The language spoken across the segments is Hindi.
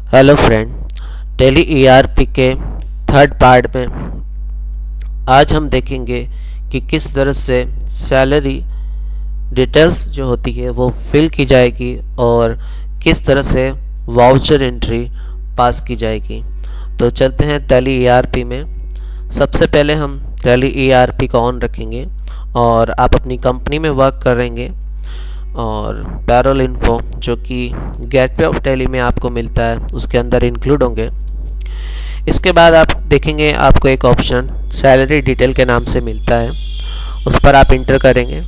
हेलो फ्रेंड, टेली ईआरपी के थर्ड पार्ट में आज हम देखेंगे कि किस तरह से सैलरी डिटेल्स जो होती है वो फिल की जाएगी और किस तरह से वाउचर एंट्री पास की जाएगी। तो चलते हैं टेली ईआरपी में। सबसे पहले हम टेली ईआरपी को ऑन रखेंगे और आप अपनी कंपनी में वर्क करेंगे और पैरोल इन्फो जो कि गेटवे ऑफ टेली में आपको मिलता है उसके अंदर इंक्लूड होंगे। इसके बाद आप देखेंगे आपको एक ऑप्शन सैलरी डिटेल के नाम से मिलता है, उस पर आप इंटर करेंगे।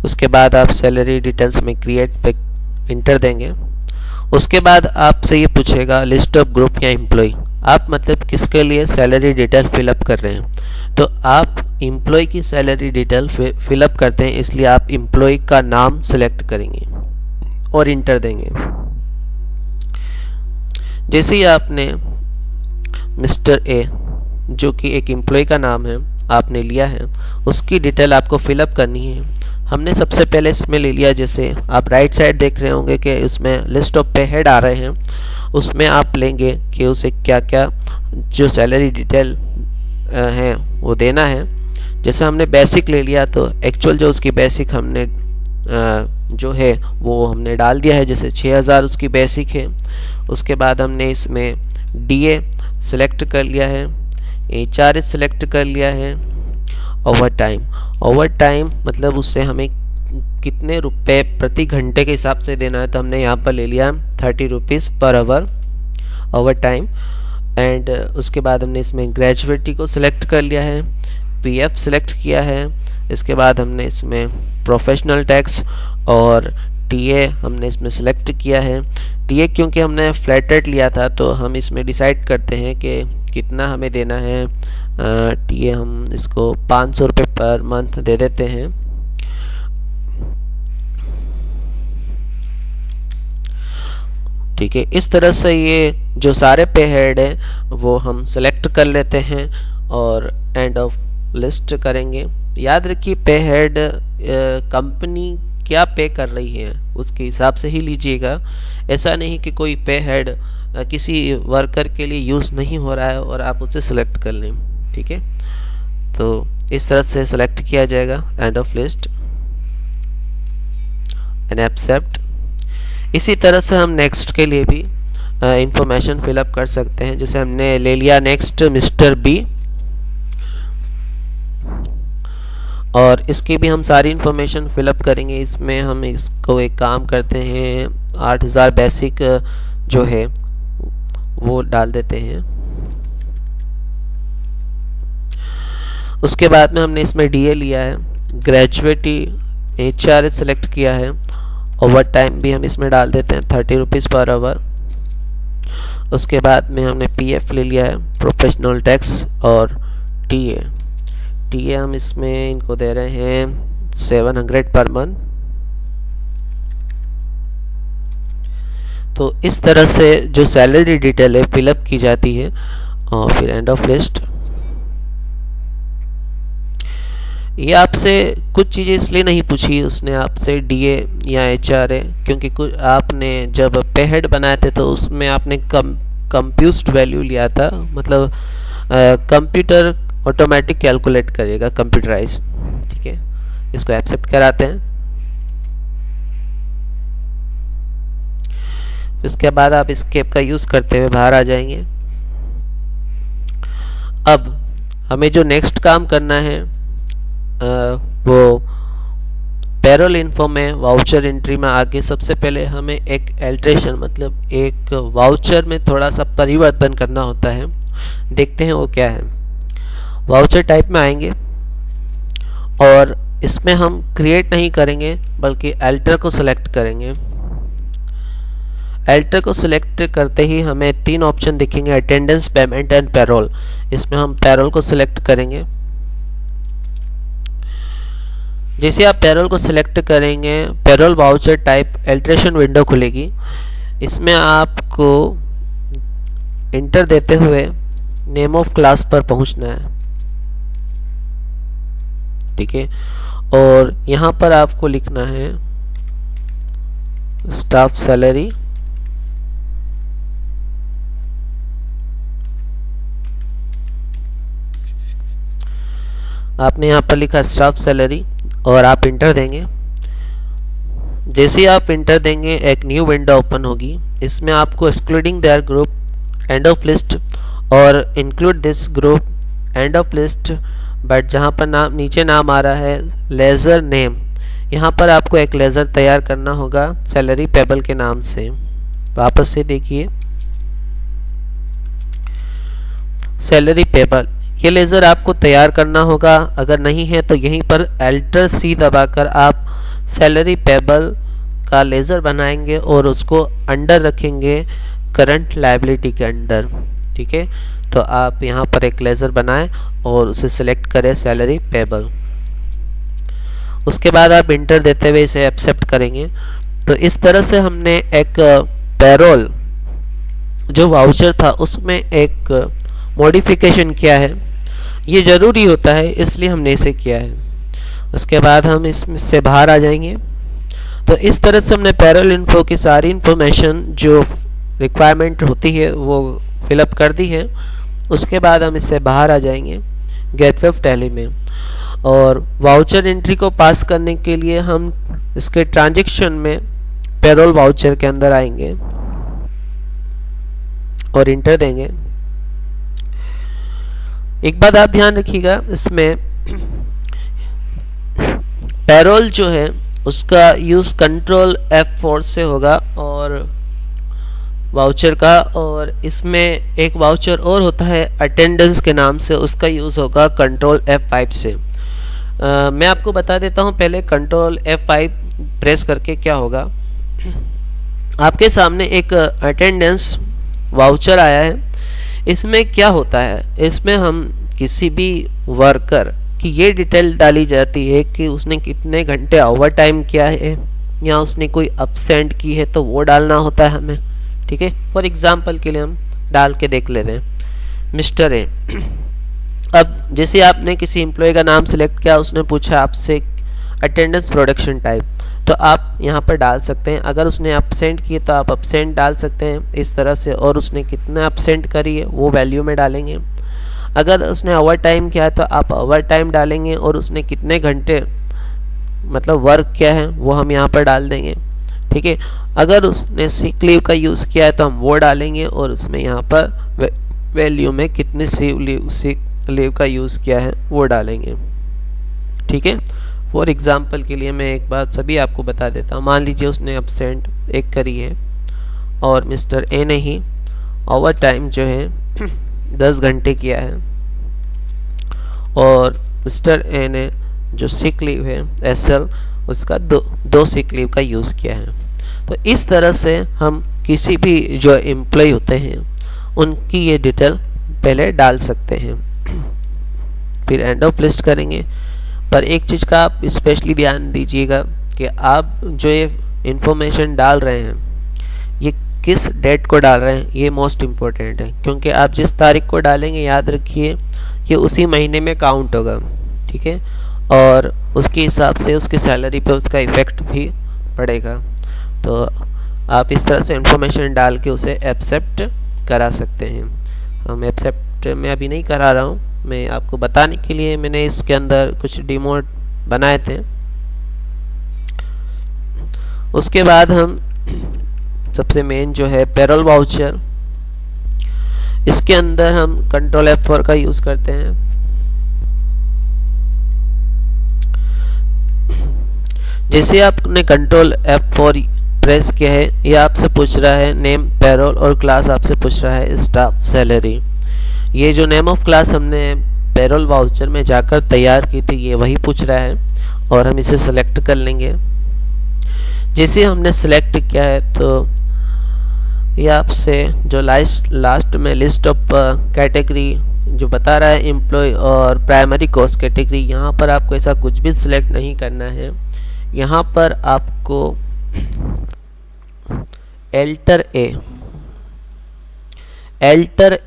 उसके बाद आप सैलरी डिटेल्स में क्रिएट पे इंटर देंगे। उसके बाद आपसे ये पूछेगा लिस्ट ऑफ ग्रुप या एम्प्लॉय, आप मतलब किसके लिए सैलरी डिटेल फिलअप कर रहे हैं। तो आप एम्प्लॉय की सैलरी डिटेल फिलअप करते हैं, इसलिए आप एम्प्लॉय का नाम सेलेक्ट करेंगे और इंटर देंगे। जैसे ही आपने मिस्टर ए जो कि एक एम्प्लॉय का नाम है आपने लिया है, उसकी डिटेल आपको फिलअप करनी है। हमने सबसे पहले इसमें ले लिया, जैसे आप राइट साइड देख रहे होंगे कि उसमें लिस्ट ऑफ पे हेड आ रहे हैं, उसमें आप लेंगे कि उसे क्या क्या जो सैलरी डिटेल हैं वो देना है। जैसे हमने बेसिक ले लिया तो एक्चुअल जो उसकी बेसिक हमने जो है वो हमने डाल दिया है, जैसे 6000 उसकी बेसिक है। उसके बाद हमने इसमें डीए सेलेक्ट कर लिया है, एचआरएच सेलेक्ट कर लिया है। ओवर टाइम मतलब उससे हमें कितने रुपए प्रति घंटे के हिसाब से देना है, तो हमने यहाँ पर ले लिया 30 rupees per hour over time. And उसके बाद हमने इसमें ग्रेजुएटी को सिलेक्ट कर लिया है, पीएफ सिलेक्ट किया है। इसके बाद हमने इसमें प्रोफेशनल टैक्स और टीए हमने इसमें सिलेक्ट किया है। टीए क्योंकि हमने फ्लैट रेट लिया था तो हम इसमें डिसाइड करते हैं कि कितना हमें देना है। टीए हम इसको 500 रुपये पर मंथ दे देते हैं। ठीक है, इस तरह से ये जो सारे पे हेड है वो हम सेलेक्ट कर लेते हैं और एंड ऑफ लिस्ट करेंगे। याद रखिए पे हेड कंपनी क्या पे कर रही है उसके हिसाब से ही लीजिएगा। ऐसा नहीं कि कोई पे हेड किसी वर्कर के लिए यूज़ नहीं हो रहा है और आप उसे सिलेक्ट कर लें। ठीक है, तो इस तरह से सिलेक्ट किया जाएगा end of list and accept. इसी तरह से हम नेक्स्ट के लिए भी इंफॉर्मेशन फिलअप कर सकते हैं। जैसे हमने ले लिया नेक्स्ट मिस्टर बी और इसकी भी हम सारी इंफॉर्मेशन फिलअप करेंगे। इसमें हम इसको एक काम करते हैं 8000 बेसिक जो है वो डाल देते हैं। उसके बाद में हमने इसमें डीए लिया है, ग्रेजुएटी एचआरएच सेलेक्ट किया है, ओवर टाइम भी हम इसमें डाल देते हैं 30 रुपीज़ पर आवर। उसके बाद में हमने पीएफ ले लिया है, प्रोफेशनल टैक्स और टीए हम इसमें इनको दे रहे हैं 700 पर मंथ। तो इस तरह से जो सैलरी डिटेल है फिलअप की जाती है और फिर एंड ऑफ लिस्ट। ये आपसे कुछ चीज़ें इसलिए नहीं पूछी उसने आपसे डीए या एचआरए, क्योंकि कुछ आपने जब पे हेड बनाए थे तो उसमें आपने कंप्यूस्ड वैल्यू लिया था, मतलब कंप्यूटर ऑटोमेटिक कैलकुलेट करेगा, कंप्यूटराइज। ठीक है, इसको एक्सेप्ट कराते हैं। इसके बाद आप एस्केप का यूज़ करते हुए बाहर आ जाएंगे। अब हमें जो नेक्स्ट काम करना है वो पैरोल इन्फो में वाउचर एंट्री में आगे सबसे पहले हमें एक एल्ट्रेशन मतलब एक वाउचर में थोड़ा सा परिवर्तन करना होता है। देखते हैं वो क्या है। वाउचर टाइप में आएंगे और इसमें हम क्रिएट नहीं करेंगे बल्कि एल्टर को सिलेक्ट करेंगे। एल्टर को सिलेक्ट करते ही हमें 3 ऑप्शन दिखेंगे, अटेंडेंस, पेमेंट एंड पैरोल। इसमें हम पैरोल को सिलेक्ट करेंगे। जैसे आप पैरोल को सिलेक्ट करेंगे payroll voucher type alteration window खुलेगी। इसमें आपको इंटर देते हुए नेम ऑफ क्लास पर पहुंचना है। ठीक है, और यहाँ पर आपको लिखना है स्टाफ सैलरी, आपने यहाँ पर लिखा स्टाफ सैलरी और आप इंटर देंगे। जैसे ही आप इंटर देंगे एक न्यू विंडो ओपन होगी। इसमें आपको excluding their group, end of list और include this group, end of list, but जहाँ पर नाम नीचे नाम आ रहा है लेज़र नेम, यहाँ पर आपको एक लेज़र तैयार करना होगा सैलरी पेबल के नाम से। वापस से देखिए सैलरी पेबल, ये लेज़र आपको तैयार करना होगा। अगर नहीं है तो यहीं पर अल्टर सी दबाकर आप सैलरी पेबल का लेज़र बनाएंगे और उसको अंडर रखेंगे करंट लायबिलिटी के अंडर। ठीक है, तो आप यहाँ पर एक लेज़र बनाएं और उसे सिलेक्ट करें सैलरी पेबल। उसके बाद आप इंटर देते हुए इसे एक्सेप्ट करेंगे। तो इस तरह से हमने एक पैरोल जो वाउचर था उसमें एक मॉडिफिकेशन किया है। ये ज़रूरी होता है इसलिए हमने इसे किया है। उसके बाद हम इसमें से बाहर आ जाएंगे। तो इस तरह से हमने पैरोल इन्फो की सारी इन्फॉर्मेशन जो रिक्वायरमेंट होती है वो फिलअप कर दी है। उसके बाद हम इससे बाहर आ जाएंगे गेटवे ऑफ टैली में, और वाउचर एंट्री को पास करने के लिए हम इसके ट्रांजैक्शन में पैरोल वाउचर के अंदर आएंगे और इंटर देंगे। एक बात आप ध्यान रखिएगा, इसमें पैरोल जो है उसका यूज़ कंट्रोल F4 से होगा और वाउचर का, और इसमें एक वाउचर और होता है अटेंडेंस के नाम से, उसका यूज़ होगा कंट्रोल F5 से। मैं आपको बता देता हूँ पहले कंट्रोल F5 प्रेस करके क्या होगा। आपके सामने एक अटेंडेंस वाउचर आया है। इसमें क्या होता है, इसमें हम किसी भी वर्कर की ये डिटेल डाली जाती है कि उसने कितने घंटे ओवर टाइम किया है या उसने कोई अपसेंट की है तो वो डालना होता है हमें। ठीक है, फॉर एग्जांपल के लिए हम डाल के देख लेते हैं मिस्टर ए। अब जैसे आपने किसी एम्प्लॉय का नाम सेलेक्ट किया, उसने पूछा आपसे अटेंडेंस प्रोडक्शन टाइप, तो आप यहाँ पर डाल सकते हैं। अगर उसने अपसेंट किए तो आप अपसेंट डाल सकते हैं इस तरह से, और उसने कितना अपसेंट करी है वो वैल्यू में डालेंगे। अगर उसने ओवर टाइम किया है तो आप ओवर टाइम डालेंगे, और उसने कितने घंटे मतलब वर्क किया है वो हम यहाँ पर डाल देंगे। ठीक है, अगर उसने सिक लीव का यूज़ किया है तो हम वो डालेंगे, और उसमें यहाँ पर वैल्यू में कितनी सिक लीव का यूज़ किया है वो डालेंगे। ठीक है, फॉर एग्जांपल के लिए मैं एक बात सभी आपको बता देता हूँ। मान लीजिए उसने अपसेंट एक करी है और मिस्टर ए ने ही ओवर टाइम जो है 10 घंटे किया है, और मिस्टर ए ने जो सिक लीव है SL उसका दो सिक लीव का यूज़ किया है। तो इस तरह से हम किसी भी जो एम्प्लॉय होते हैं उनकी ये डिटेल पहले डाल सकते हैं। फिर एंड ऑफ लिस्ट करेंगे। पर एक चीज़ का आप स्पेशली ध्यान दीजिएगा कि आप जो ये इंफॉर्मेशन डाल रहे हैं ये किस डेट को डाल रहे हैं, ये मोस्ट इम्पोर्टेंट है, क्योंकि आप जिस तारीख को डालेंगे याद रखिए ये उसी महीने में काउंट होगा। ठीक है, और उसके हिसाब से उसकी सैलरी पे उसका इफ़ेक्ट भी पड़ेगा। तो आप इस तरह से इंफॉर्मेशन डाल के उसे एक्सेप्ट करा सकते हैं। हम एक्सेप्ट में अभी नहीं करा रहा हूँ, मैं आपको बताने के लिए मैंने इसके अंदर कुछ डिमोट बनाए थे। उसके बाद हम सबसे मेन जो है पैरोल वाउचर, इसके अंदर हम कंट्रोल F4 का यूज़ करते हैं। जैसे आपने कंट्रोल F4 प्रेस किया है, ये आपसे पूछ रहा है नेम पैरोल, और क्लास आपसे पूछ रहा है स्टाफ सैलरी। ये जो नेम ऑफ क्लास हमने पैरोल वाउचर में जाकर तैयार की थी ये वही पूछ रहा है, और हम इसे सेलेक्ट कर लेंगे। जैसे हमने सेलेक्ट किया है तो ये आपसे जो लास्ट में लिस्ट ऑफ कैटेगरी जो बता रहा है एम्प्लॉय और प्राइमरी कॉस्ट कैटेगरी, यहाँ पर आपको ऐसा कुछ भी सिलेक्ट नहीं करना है। यहाँ पर आपको एल्टर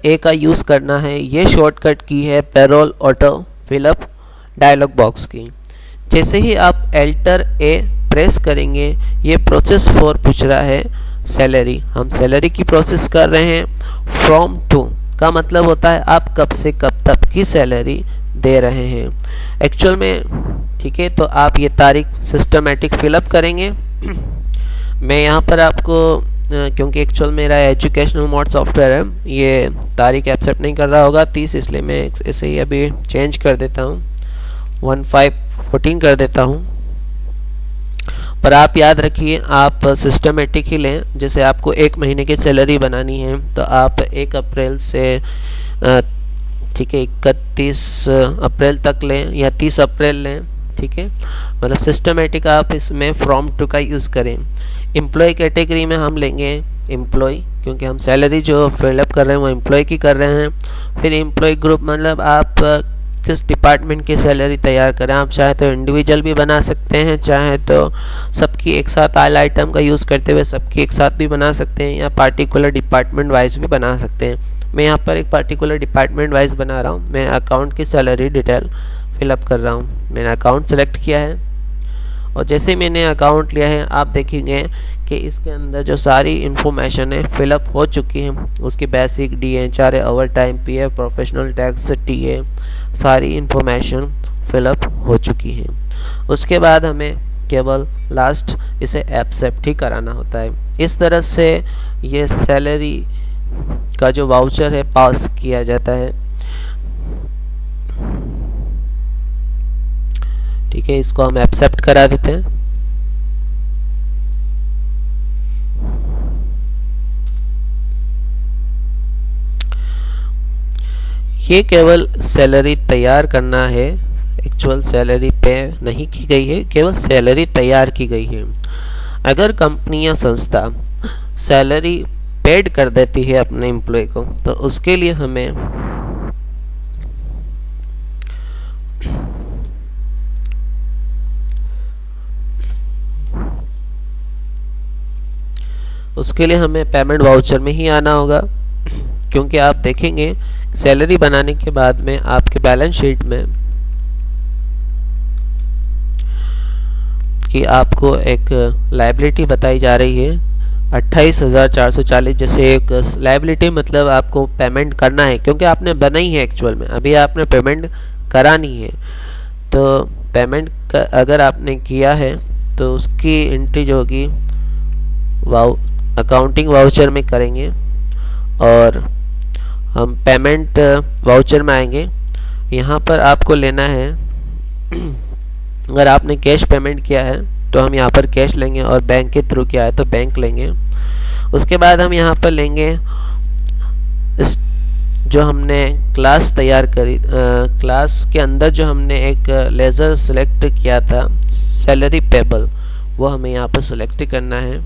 ए का यूज़ करना है। ये शॉर्टकट की है payroll auto fill up dialogue box की। जैसे ही आप एल्टर ए प्रेस करेंगे, ये प्रोसेस 4 पूछ रहा है सैलरी। हम सैलरी की प्रोसेस कर रहे हैं। फ्रॉम टू का मतलब होता है आप कब से कब तक की सैलरी दे रहे हैं एक्चुअल में। ठीक है, तो आप ये तारीख सिस्टमेटिक फिलअप करेंगे। मैं यहाँ पर आपको क्योंकि एक्चुअल मेरा एजुकेशनल मोड सॉफ्टवेयर है, ये तारीख एक्सेप्ट नहीं कर रहा होगा 30, इसलिए मैं इसे ही अभी चेंज कर देता हूँ, 1514 कर देता हूँ। पर आप याद रखिए आप सिस्टमेटिक ही लें। जैसे आपको 1 महीने की सैलरी बनानी है तो आप 1 अप्रैल से ठीक है 31 अप्रैल तक लें या 30 अप्रैल लें। ठीक है, मतलब सिस्टमेटिक आप इसमें फ्रॉम टू का यूज़ करें। एम्प्लॉय कैटेगरी में हम लेंगे एम्प्लॉय, क्योंकि हम सैलरी जो फिलअप कर रहे हैं वो एम्प्लॉय की कर रहे हैं। फिर एम्प्लॉय ग्रुप मतलब आप किस डिपार्टमेंट की सैलरी तैयार करें। आप चाहे तो इंडिविजुअल भी बना सकते हैं, चाहे तो सबकी एक साथ ऑल आइटम का यूज़ करते हुए सबकी एक साथ भी बना सकते हैं, या पार्टिकुलर डिपार्टमेंट वाइज भी बना सकते हैं। मैं यहाँ पर एक पार्टिकुलर डिपार्टमेंट वाइज बना रहा हूँ। मैं अकाउंट की सैलरी डिटेल फिलअप कर रहा हूँ। मैंने अकाउंट सेलेक्ट किया है और जैसे मैंने अकाउंट लिया है आप देखेंगे कि इसके अंदर जो सारी इन्फॉर्मेशन है फिलअप हो चुकी है। उसकी basic DHR, over time, PF, professional tax, TA, सारी इन्फॉर्मेशन फिलअप हो चुकी है। उसके बाद हमें केवल लास्ट इसे एक्सेप्ट ही कराना होता है। इस तरह से ये सैलरी का जो वाउचर है पास किया जाता है। ठीक है, इसको हम एक्सेप्ट करा देते हैं। ये केवल सैलरी तैयार करना है, एक्चुअल सैलरी पे नहीं की गई है, केवल सैलरी तैयार की गई है। अगर कंपनी या संस्था सैलरी पेड कर देती है अपने एम्प्लॉय को तो उसके लिए हमें पेमेंट वाउचर में ही आना होगा। क्योंकि आप देखेंगे सैलरी बनाने के बाद में आपके बैलेंस शीट में कि आपको एक लायबिलिटी बताई जा रही है 28,440। जैसे एक लायबिलिटी मतलब आपको पेमेंट करना है, क्योंकि आपने बनाई है एक्चुअल में, अभी आपने पेमेंट करानी है। तो पेमेंट अगर आपने किया है तो उसकी एंट्री जो होगी अकाउंटिंग वाउचर में करेंगे और हम पेमेंट वाउचर में आएंगे। यहाँ पर आपको लेना है अगर आपने कैश पेमेंट किया है तो हम यहाँ पर कैश लेंगे और बैंक के थ्रू किया है तो बैंक लेंगे। उसके बाद हम यहाँ पर लेंगे इस जो हमने क्लास तैयार करी, क्लास के अंदर जो हमने एक लेज़र सेलेक्ट किया था सैलरी पेबल, वो हमें यहाँ पर सेलेक्ट करना है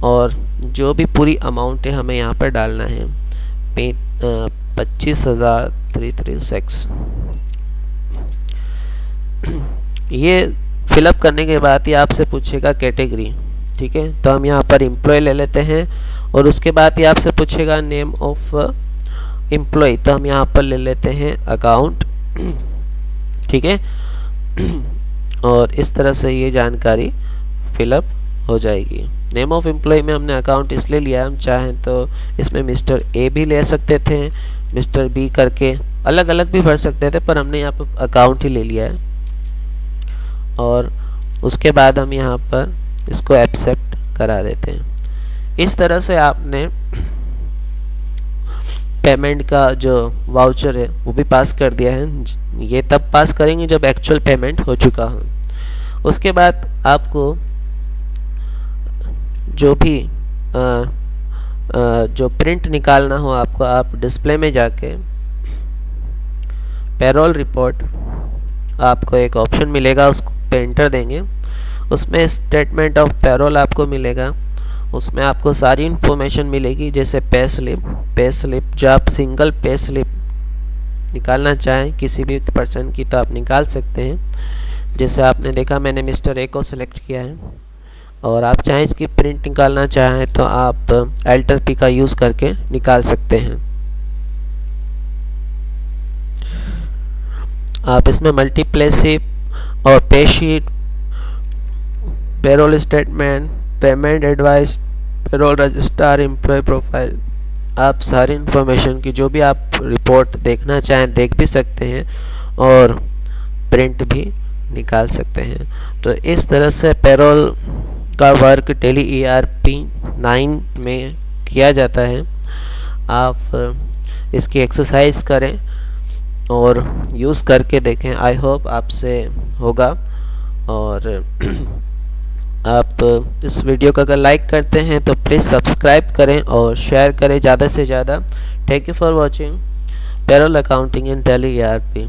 और जो भी पूरी अमाउंट है हमें यहाँ पर डालना है 25,336। ये फिलअप करने के बाद ही आपसे पूछेगा कैटेगरी। ठीक है, तो हम यहाँ पर एम्प्लॉय ले लेते हैं और उसके बाद ही आपसे पूछेगा नेम ऑफ एम्प्लॉय, तो हम यहाँ पर ले लेते हैं अकाउंट। ठीक है, और इस तरह से ये जानकारी फिलअप हो जाएगी। नेम ऑफ एम्प्लॉय में हमने अकाउंट इसलिए लिया, हम चाहें तो इसमें मिस्टर ए भी ले सकते थे, मिस्टर बी करके अलग अलग भी भर सकते थे, पर हमने यहाँ पर अकाउंट ही ले लिया है। और उसके बाद हम यहाँ पर इसको एक्सेप्ट करा देते हैं। इस तरह से आपने पेमेंट का जो वाउचर है वो भी पास कर दिया है। ये तब पास करेंगे जब एक्चुअल पेमेंट हो चुका हो। उसके बाद आपको जो भी जो प्रिंट निकालना हो आपको, आप डिस्प्ले में जाके पेरोल रिपोर्ट, आपको एक ऑप्शन मिलेगा, उसको पे एंटर देंगे। उसमें स्टेटमेंट ऑफ पेरोल आपको मिलेगा, उसमें आपको सारी इन्फॉर्मेशन मिलेगी, जैसे पे स्लिप जो आप सिंगल पे स्लिप निकालना चाहें किसी भी पर्सन की तो आप निकाल सकते हैं। जैसे आपने देखा मैंने मिस्टर ए को सिलेक्ट किया है, और आप चाहें इसकी प्रिंट निकालना चाहें तो आप अल्टर पी का यूज़ करके निकाल सकते हैं। आप इसमें मल्टीप्ले स्लिप और pay sheet payroll statement, payment advice, payroll register, employee profile. आप सारी इन्फॉर्मेशन की जो भी आप रिपोर्ट देखना चाहें देख भी सकते हैं और प्रिंट भी निकाल सकते हैं। तो इस तरह से पेरोल का वर्क टैली ERP 9 में किया जाता है। आप इसकी एक्सरसाइज करें और यूज़ करके देखें। आई होप आपसे होगा। और आप इस वीडियो को अगर लाइक करते हैं तो प्लीज़ सब्सक्राइब करें और शेयर करें ज़्यादा से ज़्यादा। Thank you for watching payroll accounting in tally ERP।